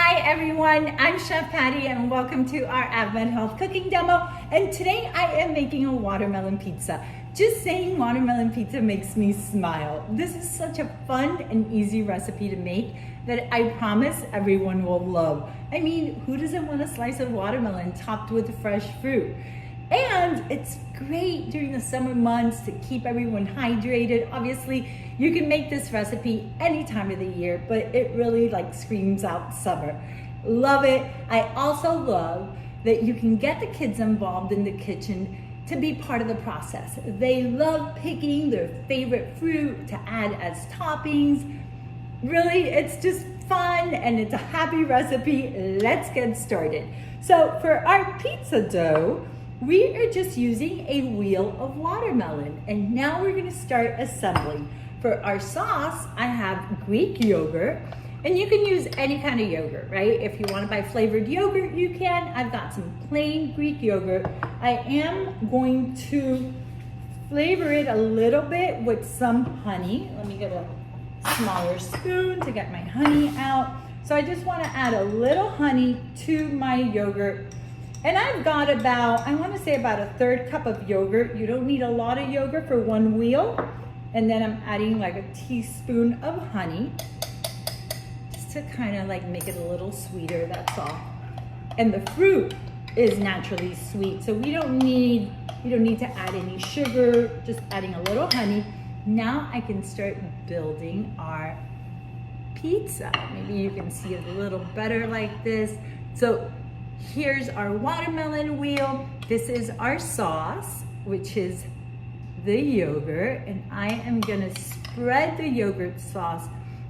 Hi everyone, I'm Chef Patty and welcome to our AvMed Health cooking demo. And today I am making a watermelon pizza. Just saying watermelon pizza makes me smile. This is such a fun and easy recipe to make that I promise everyone will love. I mean, who doesn't want a slice of watermelon topped with fresh fruit? And it's great during the summer months to keep everyone hydrated. Obviously, you can make this recipe any time of the year, but it really screams out summer. Love it. I also love that you can get the kids involved in the kitchen to be part of the process. They love picking their favorite fruit to add as toppings. Really, it's just fun and it's a happy recipe. Let's get started. So for our pizza dough, we are just using a wheel of watermelon, and now we're gonna start assembling. For our sauce, I have Greek yogurt, and you can use any kind of yogurt, right? If you wanna buy flavored yogurt, you can. I've got some plain Greek yogurt. I am going to flavor it a little bit with some honey. Let me get a smaller spoon to get my honey out. So I just wanna add a little honey to my yogurt. And I've got about, I want to say about a third cup of yogurt. You don't need a lot of yogurt for one wheel. And then I'm adding a teaspoon of honey, just to kind of make it a little sweeter, that's all. And the fruit is naturally sweet, so we don't need to add any sugar, just adding a little honey. Now I can start building our pizza. Maybe you can see it a little better like this. So here's our watermelon wheel. This is our sauce, which is the yogurt, and I am gonna spread the yogurt sauce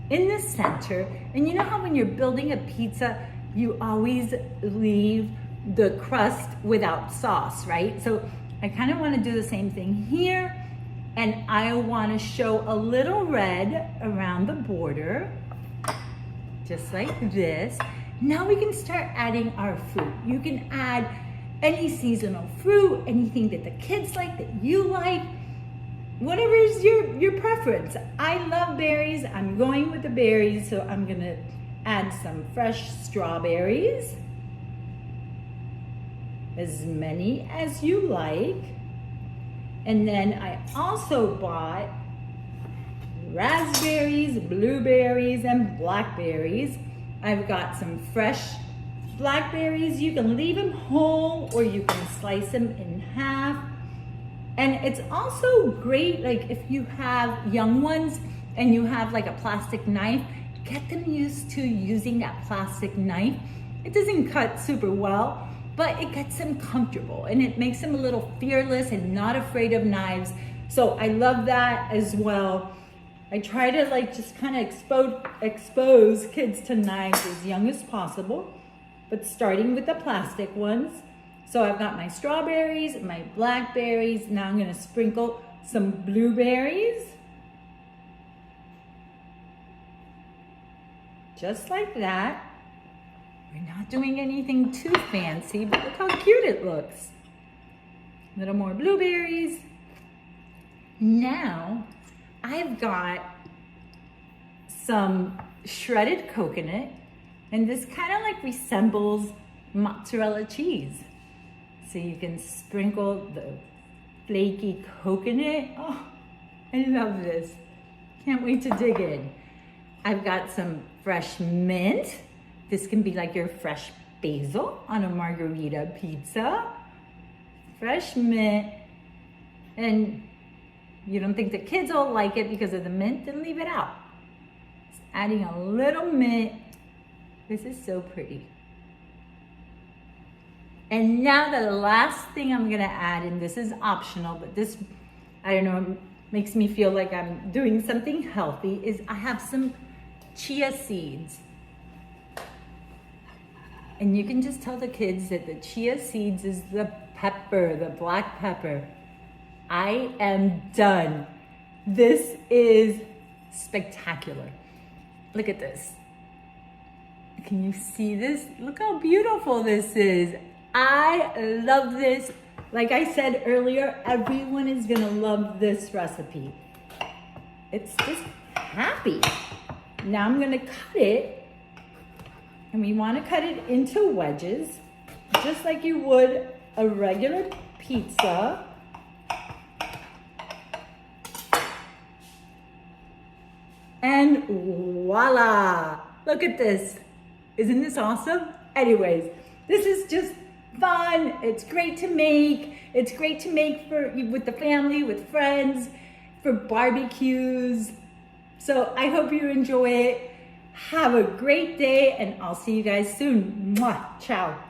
in the center. And you know how when you're building a pizza, you always leave the crust without sauce, right? So I kind of want to do the same thing here, and I want to show a little red around the border, just like this. Now we can start adding our fruit. You can add any seasonal fruit, anything that the kids like, that you like, whatever is your preference. I love berries. I'm going with the berries, so I'm gonna add some fresh strawberries, as many as you like. And then I also bought raspberries, blueberries, and blackberries. I've got some fresh blackberries. You can leave them whole or you can slice them in half. And it's also great, if you have young ones and you have a plastic knife, get them used to using that plastic knife. It doesn't cut super well, but it gets them comfortable and it makes them a little fearless and not afraid of knives. So I love that as well. I try to just kind of expose kids to knives as young as possible, but starting with the plastic ones. So I've got my strawberries, my blackberries. Now I'm gonna sprinkle some blueberries. Just like that. We're not doing anything too fancy, but look how cute it looks. A little more blueberries. Now, I've got some shredded coconut, and this kind of resembles mozzarella cheese. So you can sprinkle the flaky coconut. Oh, I love this. Can't wait to dig in. I've got some fresh mint. This can be your fresh basil on a margarita pizza. Fresh mint. And you don't think the kids will like it because of the mint, then leave it out. Just adding a little mint. This is so pretty. And now the last thing I'm gonna add, and this is optional, but this, I don't know, makes me feel like I'm doing something healthy, is I have some chia seeds. And you can just tell the kids that the chia seeds is the pepper, the black pepper. I am done. This is spectacular. Look at this. Can you see this? Look how beautiful this is. I love this. Like I said earlier, everyone is gonna love this recipe. It's just happy. Now I'm gonna cut it And we want to cut it into wedges, just like you would a regular pizza. And voila! Look at this. Isn't this awesome? Anyways, this is just fun. It's great to make. It's great to make with the family, with friends, for barbecues. So I hope you enjoy it. Have a great day, and I'll see you guys soon. Mwah. Ciao.